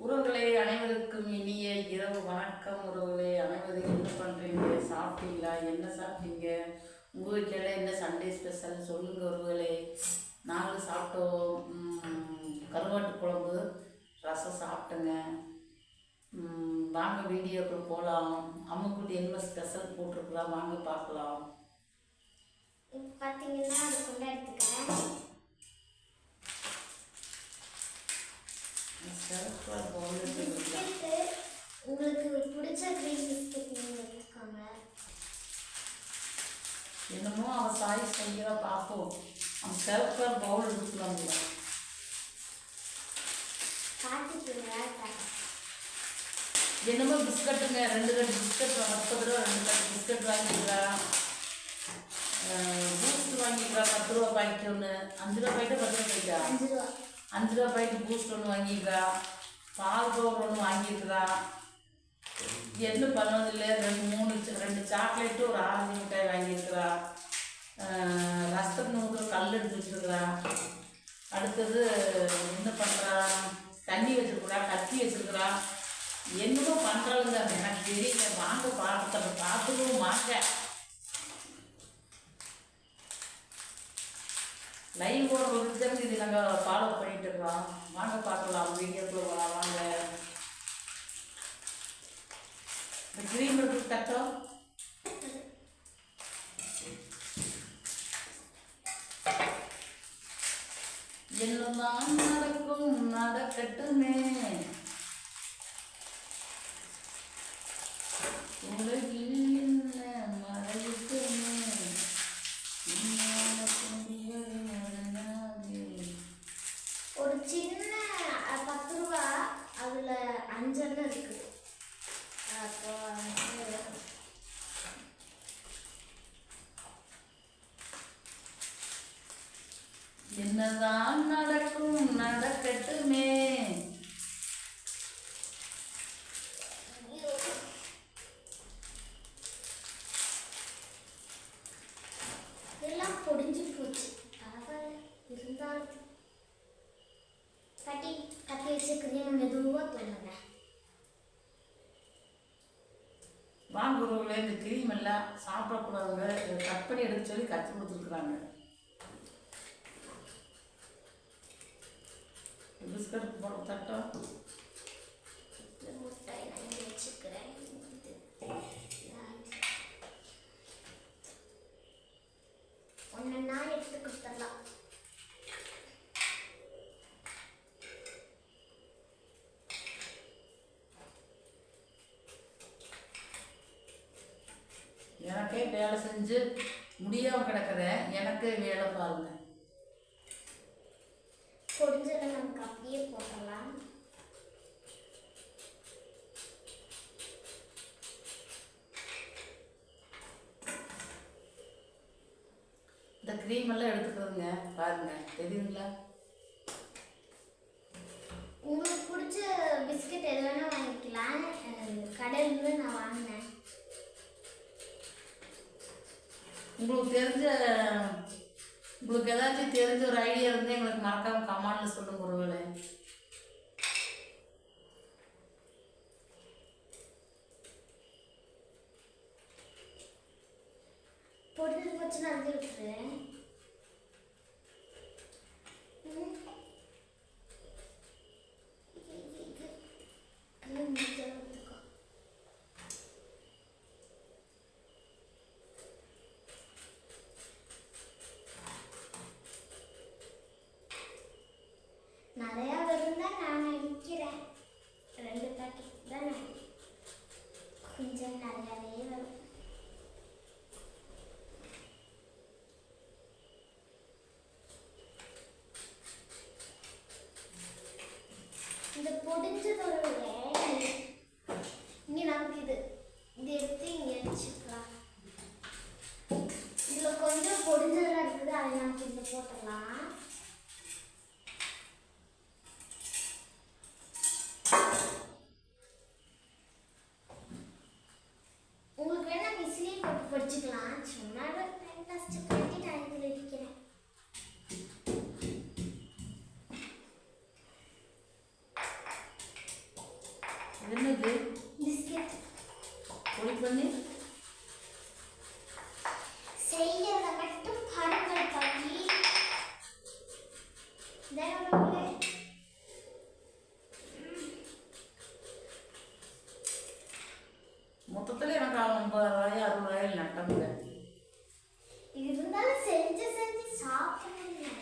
உறவுகளே அனைவருக்கும் இனிய இரவு வணக்கம். உறவுகளே அனைவரும் என்ன பண்ணுறீங்க? சாப்பிட்டீங்களா? என்ன சாப்பிட்டீங்க? உங்கள் வீட்டில் என்ன சண்டே ஸ்பெஷல் சொல்லுங்கள் உறவுகளே. நாங்களும் சாப்பிட்டோம். கருவாட்டு குழம்பு ரசம் சாப்பிட்டேங்க. வாங்க வீடியோக்கு போகலாம். அம்முக்குட்டி என்ன ஸ்பெஷல் போட்டிருக்கலாம், வாங்க பார்க்கலாம். பார்த்தீங்கன்னா அது கொண்டு எடுத்துக்கிறேன். உங்களுக்கு பிடிச்ச கிரீன் பிஸ்கெட் நீங்கள் எடுத்துக்கோங்க. என்னமோ அவன் சாய் செய்கிற பார்ப்போம். அவன் சிவப்பு பவுல் எடுத்துக்கலாங்க. என்னமோ பிஸ்கட்டுங்க, 2 கட்டு பிஸ்கட் 30 ரூபா, 2 கட்டு பிஸ்கட் வாங்கிக்கிறான். பூஸ்ட் வாங்கிக்கிறான் 10 ரூபா பாக்கெட் ஒன்று. 5 ரூபா பாக்கெட்டு 10 ரூபா பாக்கெட்டா? 5 ரூபா பாக்கெட் பூஸ்ட் ஒன்று வாங்கிக்கிறா. பால் பவுடர் ஒன்று வாங்கியிருக்கிறா. என்ன பண்ணதில்லை, 2 சாக்லேட்டு ஒரு ஆரஞ்சு மிட்டாய் வாங்கியிருக்கிறா. ரசத்துக்கு ஊற்றுற கல் எடுத்து வச்சுருக்கிறா. அடுத்தது என்ன பண்ணுறா, தண்ணி வச்சுருக்குறா, கத்தி வச்சுருக்குறா. என்னமோ பண்ணுறாளுங்க, எனக்கு தெரியல. வாங்க பார்த்துக்கவும் வாங்க. லைவ் போடுறது இது நாங்கள் ஃபாலோ பண்ணிட்டு இருக்கிறோம். வாங்க பார்க்கலாம், வீடியோக்குள்ள போகலாம் வாங்க. இந்த க்ரீம் எடுத்து தட்டோம். என்னதான் நடக்கும் நடக்கட்டுமே, உலகில் என்ன மறைக்குமே. ஒரு சின்ன 10 ரூபா, அதில் 5 இருக்குது. அப்போ என்னதான் நடக்கும் நடக்கட்டுமே. இதெல்லாம் பொடிஞ்சு போச்சு. இருந்தாலும் கட்டி வச்சுக்கிறீங்க, மெதுவாக தோணுங்க. வாங்க உறவுகளே, இந்த கிரீம் எல்லாம் சாப்பிடக்கூடாதுங்க, கட் பண்ணி எடுக்க சொல்லி கற்றுக் கொடுத்துருக்குறாங்க. பிஸ்கட் போட தட்டோம். முட்டை நான் வச்சுக்கிறேன். ஒன்னா எடுத்து கொடுத்துடலாம். எனக்கே வேலை செஞ்சு முடியாமல் கிடக்குற எனக்கு வேலை பாருங்க. பொடிஞ்சதை நமக்கு அப்படியே போடலாம். இந்த க்ரீம் எல்லாம் எடுத்துக்கிறதுங்க, பாருங்க தெரியுங்களா? உங்களுக்கு பிடிச்ச பிஸ்கட் எது வேணால் வாங்கிக்கலாம். கடையிலேருந்து நான் வாங்கினேன். உங்களுக்கு ஏதாச்சும் தெரிஞ்ச ஒரு ஐடியா இருந்தால் எங்களுக்கு மறக்காம கமெண்ட்ல சொல்லுங்க ஒருவேளை. பொடிஞ்சு வச்சு நான் விட்டுறேன். நிறையா வரும் தான் நான் நினைக்கிறேன். 2 பாக்கெட் தான் கொஞ்சம் நிறையாவே வரும். இந்த பொடிஞ்சதோட இங்கே நமக்கு இது எடுத்து இங்கே வச்சுக்கலாம். இதில் கொஞ்சம் பொடிஞ்சதெல்லாம் இருக்குது, அதை நமக்கு இங்கே போட்டுடலாம். உங்களுக்கு வேணா மிஸ்லேயே போட்டு படிச்சுக்கலாம். சும்மா டைம் பாஸ் பண்ணி நான் இதில் இருக்கிறேன். என்னது பிஸ்கட் பொடி பண்ணி செய்யறத மட்டும் பாருங்கள் பாட்டி. தேவனே மொத்தத்தில் எனக்கு 50,000 60,000 நட்டமுங்க. இருந்தாலும் செஞ்சு செஞ்சு சாப்பிடணும்.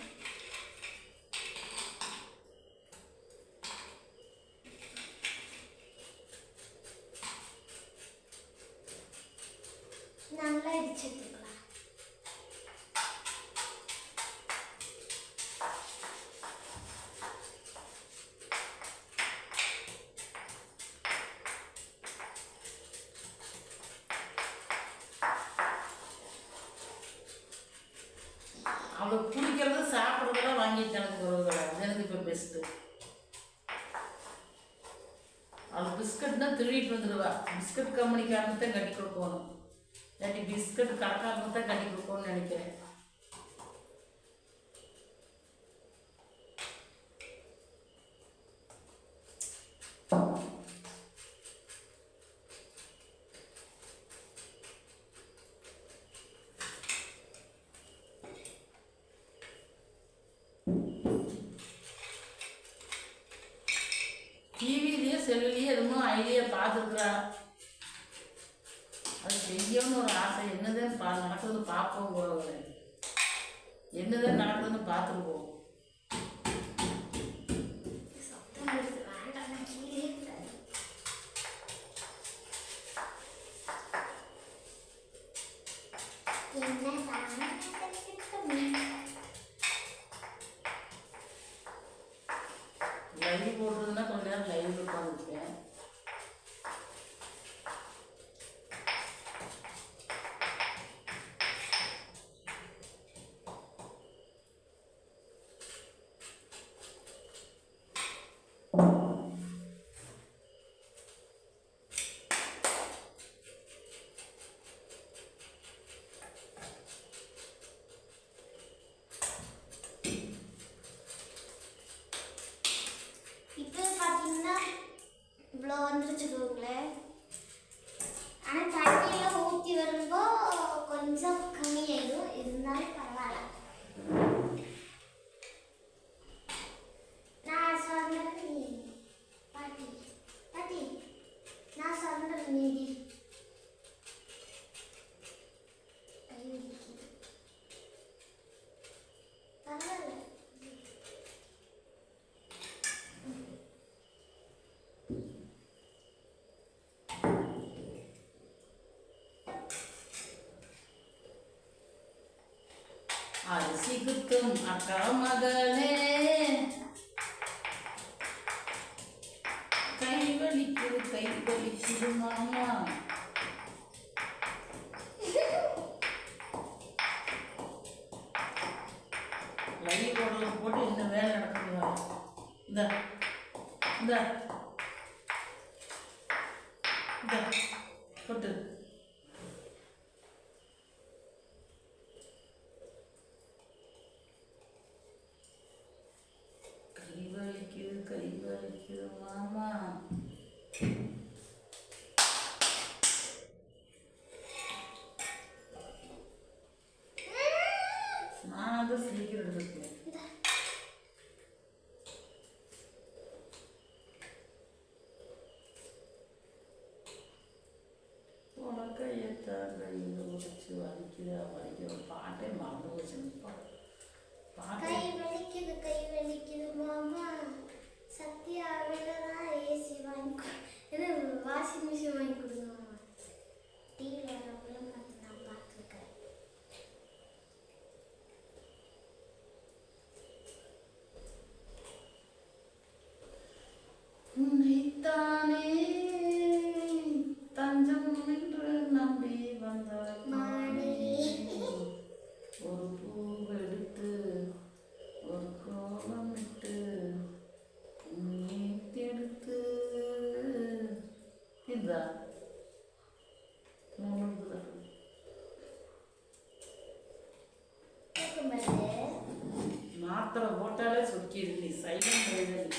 நல்லா இடிச்சுக்கலாம். அவளுக்கு பிடிக்கிறது சாப்பிட்றதெல்லாம் வாங்கிட்டு எனக்கு உறவுகளை. அது எனக்கு இப்போ பெஸ்ட்டு. அவளுக்கு பிஸ்கட்னா திருடிட்டு வந்துடுவா. பிஸ்கட் கம்பெனிக்காரங்க தான் கட்டி கொடுக்கணும், இல்லாட்டி பிஸ்கட் கடைக்காரங்க தான் கட்டி கொடுக்கணும்னு நினைக்கிறேன். டிவிலேயே செல்லுலேயே எதுவும் ஐடியா பார்த்துருக்குறா. அது செய்யணும்னு ஒரு ஆசை. என்னதான் நடக்குதுன்னு பார்ப்போம் போகிறவங்க. என்னதான் நடக்குதுன்னு பார்த்துருவோம். லைவ் போடுறதுன்னா கொஞ்ச நேரம் லைவ் உட்காந்துருக்கேன். இப்போ பார்த்தீங்கன்னா இவ்வளோ வந்துருச்சுக்கோங்களேன். ஆனால் தண்ணியெல்லாம் ஊற்றி வரும்போ கொஞ்சம் கம்மியாயிடும். இருந்தாலும் பரவாயில்ல. நான் சொல்றது நீ பாட்டி பாட்டி நான் சொல்றது நீடி பரவாயில்ல. அரிசி குத்தும் அக்கா மகளே, கை வலிக்குது மாமா. லைவ் போடுறது போட்டு என்ன வேலை நடக்குது. இந்த இந்த இந்த போட்டு கை வலிக்குது மாமா. நான் அதை சீக்கிரம் எடுத்துக்கிறேன். கையில் உடிச்சு வலிக்குதா வலிக்கிற பாட்டே மறந்து போச்சுப்பா. கை வலிக்குது மாமா. சத்யா தான் ஏசி வாங்கி வாஷிங் மிஷின் வாங்கி கொடுங்க மாமா. டிவியில் வரப்பெல்லாம் பார்த்து நான் பார்த்துருக்கேன். உன்னைத்தானே தஞ்சம் என்று நம்பி வந்தார் மானே. ஒரு பூவெடுத்து ஒரு கோலமிட்டு நீத்தெடுத்து இதா மாத்திரை போட்டாலே சொக்கிடுது. நீ சைலண்ட்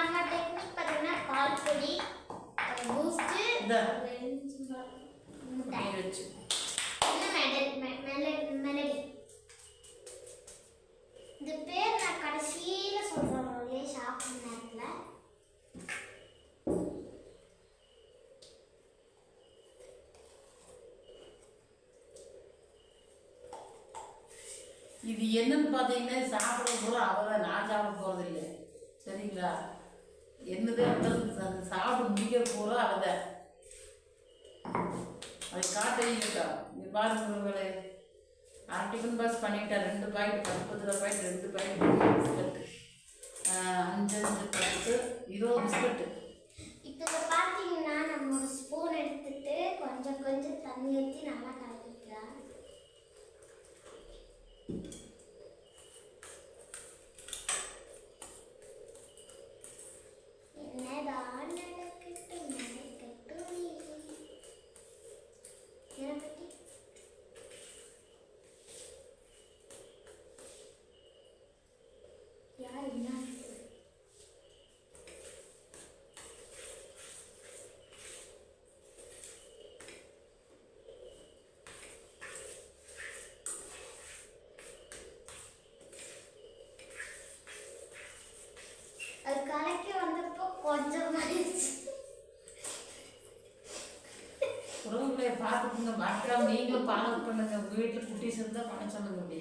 நம்ம டெக்னிக் பார்த்தீங்கன்னா பால் பொடி பூஸ்ட் இந்த முட்டை வச்சு மெலடி. இந்த பேர் நான் கடைசியில சொல்றேன் சாப்பிட்ற நேரத்துல. இது என்னன்னு பார்த்தீங்கன்னா சாப்பிட போகிற அவதான், நான் சாப்பிட போகிறது இல்லை சரிங்களா. என்னதே அந்த சாப்பிட முடிக்கிற போகிற அவதான் அது காட்டா. நீ பாருங்க டிஃபன் பாக்ஸ் பண்ணிட்டேன். 2 பாக்கெட் 30 ரூபா பாக்கெட் 2 பாக்கெட் பிஸ்கட்டு 5 10 20 பிஸ்கட்டு. இப்போ பார்த்தீங்கன்னா நம்ம ஒரு ஸ்பூன் எடுத்துட்டு கொஞ்சம் கொஞ்சம் தண்ணி ஊற்றி நல்லா கலக்கிக்கலாம். என்னதான் நடக்கட்டும் நடக்கட்டும் எனக்கு யார் என்ன அது கலக்கி வந்தப்போ கொஞ்சம் உறவுகளை பார்த்துக்குங்க, மறக்காம நீங்களும் ஃபாலோ பண்ணுங்க. உங்கள் வீட்டில் குட்டீஸ் இருந்தால் பண்ண சொல்லுங்க. அப்படி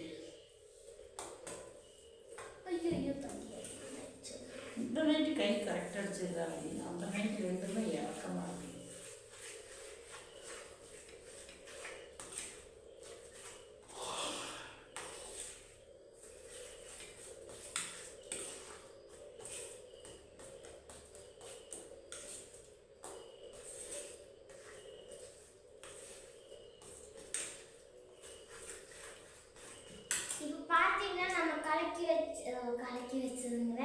ஐயோ இந்த நைட்டு கை கரெக்டாக அடிச்சிருக்காங்க. அந்த நைட்டு 2மே இறக்கமாக இருக்கு. இப்போ பார்த்தீங்கன்னா நம்ம கலக்கி வச்சதுங்க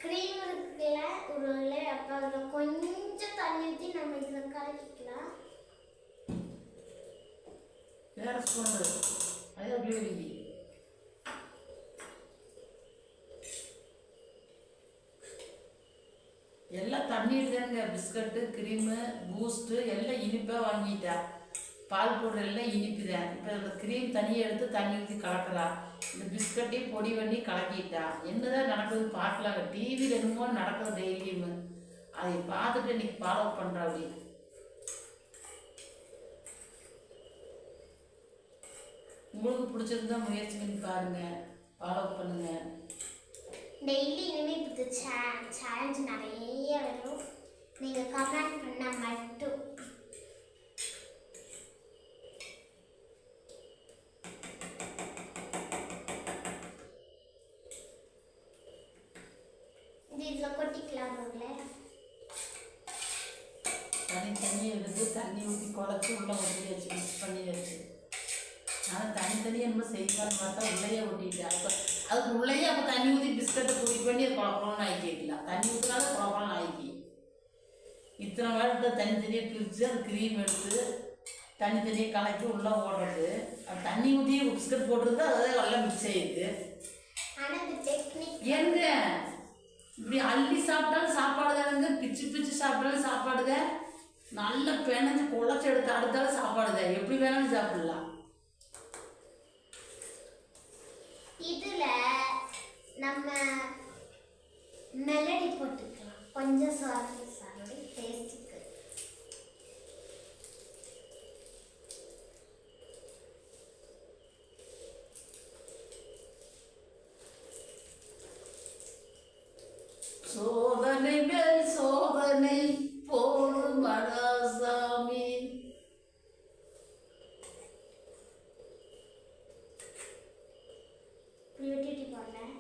க்ரீம் இருக்குல்ல ஒரு அப்போ அதில் கொஞ்சம் தண்ணி ஊற்றி நம்ம இதில் கலக்கிக்கலாம். வேற ஸ்பூன் அது அப்படியே வைங்க. எல்லாம் தண்ணீர் தானுங்க. பிஸ்கட்டு க்ரீமு பூஸ்ட்டு எல்லாம் இனிப்பாக வாங்கிட்டா. பால் பவுடர் எல்லாம் இனிப்பு தான். இப்போ அந்த க்ரீம் தனியாக எடுத்து தண்ணி ஊற்றி கலக்கிறா. இந்த பிஸ்கட்டையும் பொடி பண்ணி கலக்கிட்டா. என்னதான் நடக்குது பார்க்கலாங்க. டிவியில் என்னமோ நடக்குது டெய்லியுமே. அதை பார்த்துட்டு இன்னைக்கு ஃபாலோ பண்ணுறா. அப்படி உங்களுக்கு பிடிச்சிருந்தா முயற்சி பண்ணி பாருங்க, ஃபாலோ பண்ணுங்க. டெய்லி இனிமேல் இப்போ சேலஞ்ச் நிறைய வரும். நீங்கள் கமெண்ட் பண்ணால் மட்டும் இதில் கொட்டிக்கலாம். தனித்தனியாக எடுத்து தண்ணி ஊற்றி குழச்சி உள்ளே ஒட்டியாச்சு, மிக்ஸ் பண்ணியாச்சு. ஆனால் தனித்தனியாக என்னமோ செய்வான்னு பார்த்தா உள்ளேயே ஒட்டிட்டு அதுக்கு உள்ளேயே அப்போ தண்ணி ஊற்றி பிஸ்கட்டை பொடி பண்ணி அது குழப்பம்னு ஆக்கிக்கலாம். தண்ணி ஊற்றினாலும் குழப்பம்னு ஆக்கி இத்தனை வாரத்தை தனித்தனியாக பிரித்து அது க்ரீம் எடுத்து தனித்தனியாக கலக்கி உள்ளே ஓடுறது. அது தண்ணி ஊற்றி பிஸ்கட் போட்டுருந்து அதை எல்லாம் மிக்ஸ் ஆகிடுது. எங்க இப்படி அள்ளி சாப்பிட்டாலும் சாப்பாடு தானுங்க, பிச்சு பிச்சு சாப்பிட்டாலும் சாப்பாடுங்க, நல்லா பிணைஞ்சு குழச்சி எடுத்து அடுத்தாலும் சாப்பாடுங்க. எப்படி வேணாலும் சாப்பிடலாம். இதுல நம்ம மெலடி போட்டுக்கலாம் கொஞ்சம் சாரி டேஸ்ட்டுக்கு. சோதனை மேல் சோதனை போடும் மராசாமி. போடுறேன்.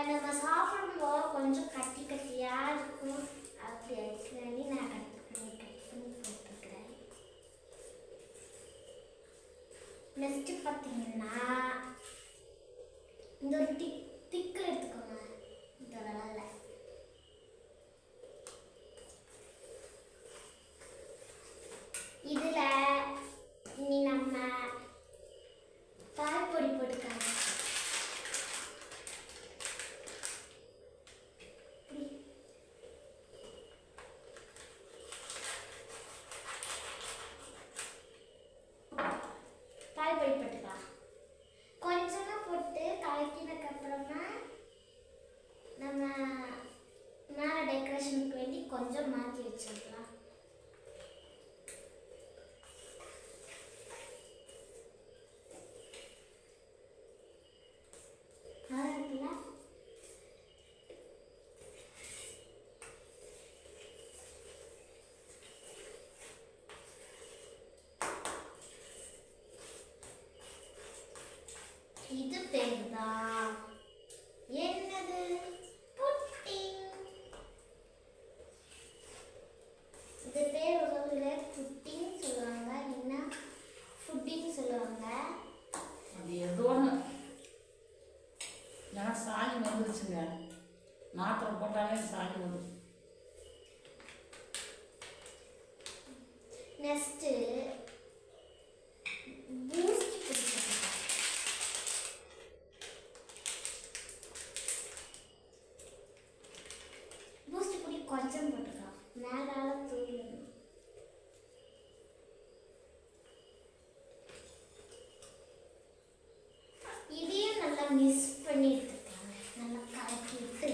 நம்ம சாப்பிடும்போது கொஞ்சம் கட்டி கட்டியாக இருக்கும். அப்படி ஆயிடுச்சு நான் கட் பண்ணி போட்டுக்கிறேன். நெக்ஸ்ட் பார்த்தீங்கன்னா இந்த ஒரு திக்கில் எடுத்துக்கோங்க. இந்த விளாட்ல இதில் இனி நம்ம பால்பொடி போட்டுக்காங்க. பால்பொடி போட்டுக்கலாம். கொஞ்சமாக போட்டு கலக்கினதுக்கப்புறமா நம்ம மேலே டெக்கரேஷனுக்கு வேண்டி கொஞ்சம் மாற்றி வச்சுக்கலாம். இது பேருதான் என்னது? புட்டிங். இது பேர் உறவுல புட்டிங் சொல்லுவாங்க, இல்லைன்னா புட்டிங் சொல்லுவாங்க. அது ஏதோ ஒன்று நான் சாணி வந்துருச்சுங்க. மாத்திரை போட்டாலே சாணி வந்துருச்சு. நெக்ஸ்ட்டு பூஸ்ட் பூஸ்ட் பொடி கொஞ்சம் போட்டுக்கலாம். மேலால தூவிடணும். இதையும் நல்லா மிக்ஸ் பண்ணி எடுத்துக்கலாம். நல்லா கலக்கி விட்டு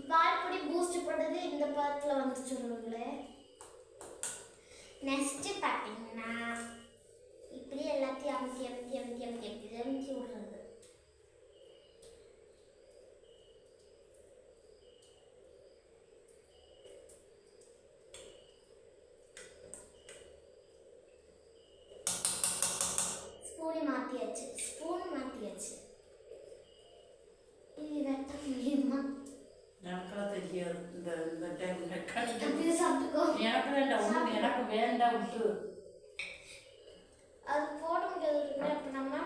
பால்பொடி பூஸ்ட் போட்டது இந்த பதத்தில் வந்துச்சுருங்களே. நெக்ஸ்ட் பார்த்தீங்கன்னா இப்படி எல்லாத்தையும் அமுக்கி விடுறது. ஸ்பூன் மாற்றியாச்சு. இது வெட்ட முடியுமா? எனக்கெல்லாம் தெரியாது. இந்த டைம் அப்படியே சாப்பிட்டுக்கோ. எனக்கு வேண்டாம் விட்டு. அது போட முடியாது. அப்போ நம்ம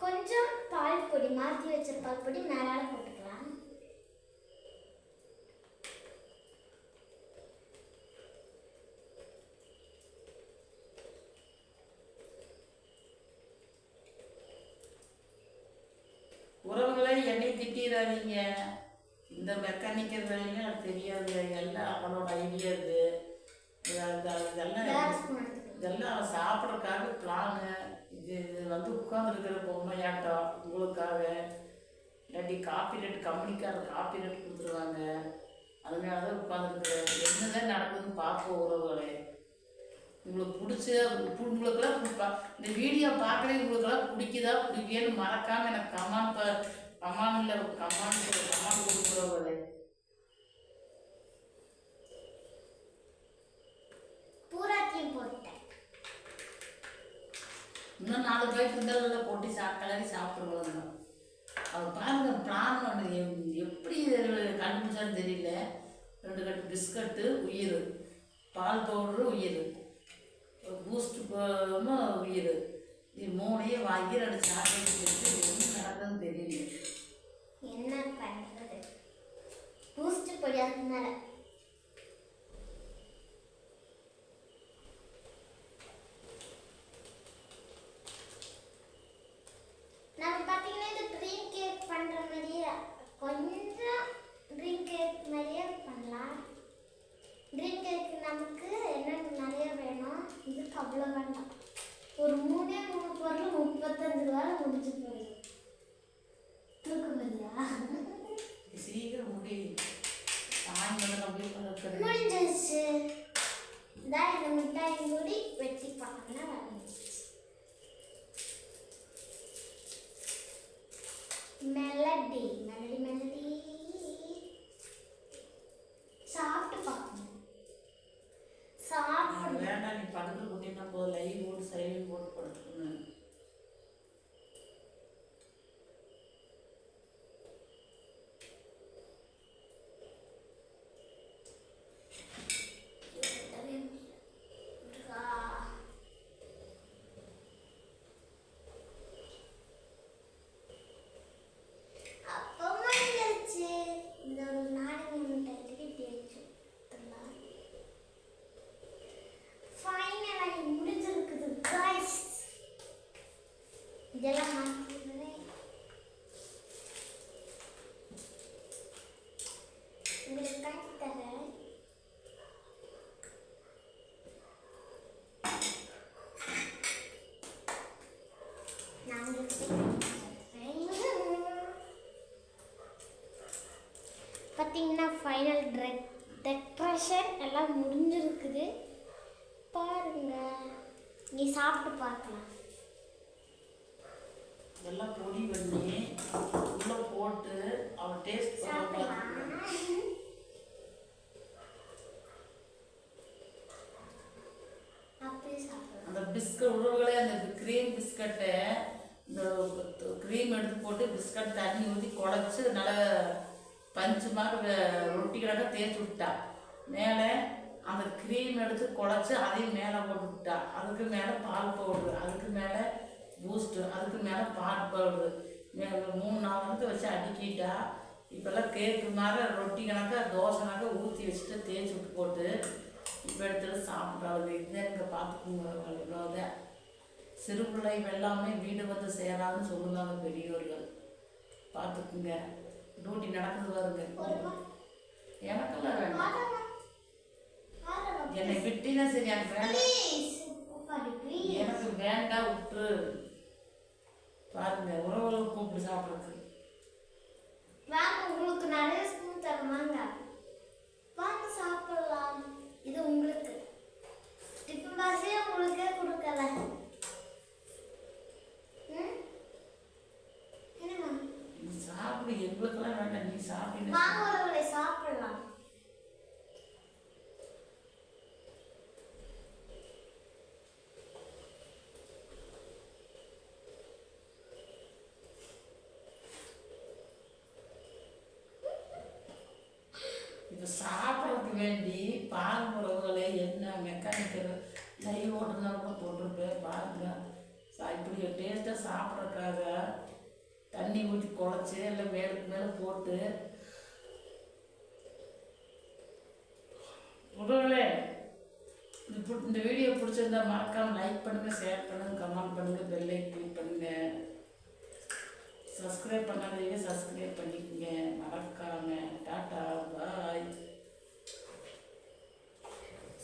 கொஞ்சம் பால் பொடி மாற்றி வச்ச பால் பொடி மேலால போட்டுக்கலாம். உறவுகளை என்னை திட்டிடாதீங்க. இந்த மெக்கானிக்கல் வேலையும் எனக்கு தெரியாது. எல்லாம் அவனோட ஐடியா இது. இதெல்லாம் அவன் சாப்பிட்றதுக்காக பிளானு. இது வந்து உட்காந்துருக்கிற பொம்மையாட்டம் உங்களுக்காக. இல்லாட்டி காப்பிரைட் கம்பெனிக்காரர் காப்பிரைட் கொடுத்துருவாங்க. அதனால தான் உட்காந்துருக்குறேன். என்னதான் நடக்குதுன்னு பார்ப்போம் உறவுகளே. உங்களுக்கு பிடிச்ச உங்களுக்கெல்லாம் இந்த வீடியோ பார்க்குறேன். உங்களுக்கெல்லாம் பிடிக்குதா பிடிக்கேன்னு மறக்காமல் எனக்கு கமெண்ட் கொடுக்குறவங்களே. பூராத்தையும் போட்டேன். இன்னும் 4 பேருக்கு இருந்தாலும் போட்டி கலரி சாப்பிட்ருவாங்க. அவர் பாருங்க பிளான் பண்ணு எப்படி கண்டுபிடிச்சான்னு தெரியல. 2 கட்டு பிஸ்கட்டு உயிர், பால் பவுடரு உயிர், பூஸ்ட் உயிர், இது 3ஐயும் வாங்கி 2 சாக்லேட் வச்சு என்ன நடக்குதுன்னு தெரியல. என்ன பண்ணுறது? பூஸ்ட் பொடி அதுக்கு மேலே நம்ம பார்த்தீங்கன்னா இந்த ட்ரீம் கேக் பண்ணுற மாதிரியே கொஞ்சம் ட்ரீம் கேக் மாதிரியே பண்ணலாம். ட்ரீம் கேக் நமக்கு என்ன நிறைய வேணும். இதுக்கு அவ்வளோ வேண்டாம். ஒரு 3 பொருள் 35 ரூபாய் முடிஞ்சு போகும். மெலடி மெலடி மெலடி சாப்பிட்டு பார்க்கணும். சாப்பிடு. வேண்டாம், நீ படுத்து குட்டினா போதும், லைவ் போட்டு சைலண்ட் போட்டு படுத்துக்கணும். அப்பமா இருந்துச்சு. இந்த ஒரு நாடகம் டைட்டில் தேய்ச்சு ஃபைனலாக முடிஞ்சிருக்குது காய்ஸ். இதெல்லாம் மாற்றிக்கிறேன். உங்களுக்கு காய்ச்சி தரேன். பார்த்தீங்கன்னா ஃபைனல் டெக்கரேஷன் எல்லாம் முடிஞ்சிருக்குது. பாருங்க, நீ சாப்பிட்டு பார்க்கலாம். எல்லாம் பொடி பண்ணி உள்ள போட்டு அவன் டேஸ்ட் சாப்பிடலாம். அப்படியே சாப்பிடலாம். அந்த பிஸ்கட் உருவங்களே, அந்த க்ரீம் பிஸ்கட்டை இந்த க்ரீம் எடுத்து போட்டு பிஸ்கட் தண்ணி ஊற்றி குழச்சி நல்லா பஞ்சு மாதிரி ரொட்டி கிடக்க தேய்ச்சி விட்டா. மேலே அந்த க்ரீம் எடுத்து குழச்சி அதையும் மேலே போட்டு விட்டா. அதுக்கு மேலே பால் பவுட்ரு, அதுக்கு மேலே பூஸ்ட்டு, அதுக்கு மேலே பால் பவுட்ரு 3-4 வந்து வச்சு அடுக்கிட்டா. இப்போல்லாம் கேக்கு மாதிரி ரொட்டி கணக்காக தோசை கணக்காக ஊற்றி வச்சுட்டு தேய்ச்சி விட்டு போட்டு இப்போ எடுத்துகிட்டு சாப்பிட்றாங்க. இதுதான் இங்கே பார்த்துக்குங்க. இவ்வளோதான். சிறு பிள்ளை எல்லாமே வீடு வந்து சேராதுன்னு சொல்லுவாங்க பெரியவர்கள். பார்த்துக்குங்க. டியூட்டி நடக்குது பாருங்க. எனக்கெல்லாம் வேண்டாம், என்னை விட்டினா சரி. எனக்கு வேண்டாம், எனக்கு வேண்டாம், விட்டு பாருங்க. உறவுகளுக்கு கூப்பிட்டு சாப்பிட்றது. வாங்க, உங்களுக்கு நிறைய ஸ்பூன் தரேன். வாங்க சாப்பிடலாம். இது உங்களுக்கு டிஃபன் பாக்ஸே உங்களுக்கே கொடுக்கல. நீ சாப்பிடு, எங்களுக்கெல்லாம் வேண்டாம், நீ சாப்பிடு. வாங்க உறவுகளை சாப்பிடலாம். இப்போ சாப்பிட்றதுக்கு வேண்டி பால் உறவுகளை என்ன மெக்கானிக்கல் லைவ் ஓட்டுனா கூட போட்டிருப்பேன் பாருங்க. இப்படி டேஸ்ட்டாக சாப்பிட்றதுக்காக தண்ணி ஊற்றி குழச்சி எல்லாம் மேலுக்கு மேலே போட்டு உறவுகளே, இந்த வீடியோ பிடிச்சிருந்தா மறக்காமல் லைக் பண்ணுங்கள், ஷேர் பண்ணுங்கள், கமெண்ட் பண்ணுங்கள், பெல்லை கிளிக் பண்ணுங்கள். சப்ஸ்கிரைப் பண்ணாதீங்க, சப்ஸ்கிரைப் பண்ணிக்கோங்க மறக்காம. டாட்டா பாய்.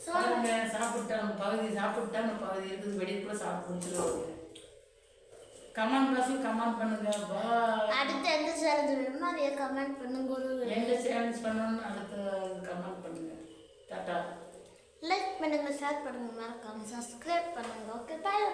பாருங்க, சாப்பிட்டாங்க பகுதி, சாப்பிட்டாங்க பகுதி இருக்குது. வெளியே கூட சாப்பிட்டு முடிச்சிருவாங்க. கமெண்ட் பாக்ஸில் கமெண்ட் பண்ணுங்க. பாய். அடுத்து எந்த சேலஞ்ச் வேணுமோ அதை கமெண்ட் பண்ணுங்க. எந்த சேலஞ்ச் பண்ணணும்னு அடுத்து கமெண்ட் பண்ணுங்க. டாட்டா. லைக் பண்ணுங்க, ஷேர் பண்ணுங்க, மறக்காம சப்ஸ்கிரைப் பண்ணுங்க. ஓகே, பாய்.